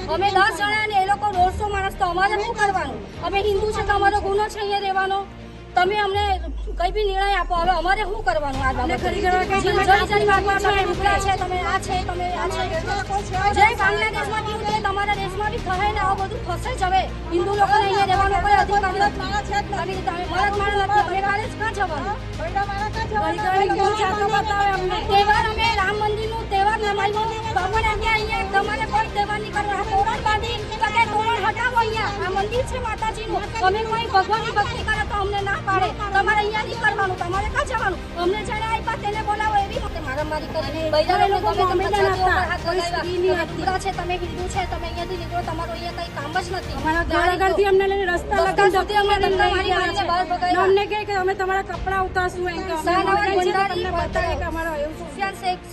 અમે 10 જણા ને એ લોકો 150 માણસ તો અમારે શું કરવાનું? અમે હિન્દુ છે તો અમારો ગુનો છે અહીંયા રહેવાનો. તમે અમને કઈ બી નિર્ણય આપો, હવે અમારે શું કરવાનું? આ બાબત છે તમે આ છે તમે આ છે જય બાંગ્લાદેશમાં કેવું છે, તમારા દેશમાં બી થાય ને આવું બધું થશે જ. હવે હિન્દુ લોકોને અહીંયા રહેવાનો કોઈ અધિકાર નથી. તહેવાર અમે રામ મંદિરનું તહેવાર મનાવ્યો, ભગવાન અહીંયા તમારે કોઈ તહેવાર નહીં કરવા. તોરણ બાંધી તોરણ હટાવો, અહીંયા આ મંદિર છે માતાજીનું. અમે કોઈ ભગવાનની ભક્તિ કરે તો અમને ના પાડે, તમારે અહીંયા નહીં કરવાનું, તમારે ક્યાં જવાનું? અમને જેને આપ્યા તેને બોલાવો. એવી રીતે મારામારી કરીને બૈરા લોકો છે, તમે હિન્દુ છે, તમે અહીંયાથી નીકળો, તમારું અહીંયા કઈ કામ જ નથી. ઘરથી અમને લઈને રસ્તા લગી અમને અમને કહે કે અમે તમારા કપડા ઉતારશું. સુફિયાન શેખ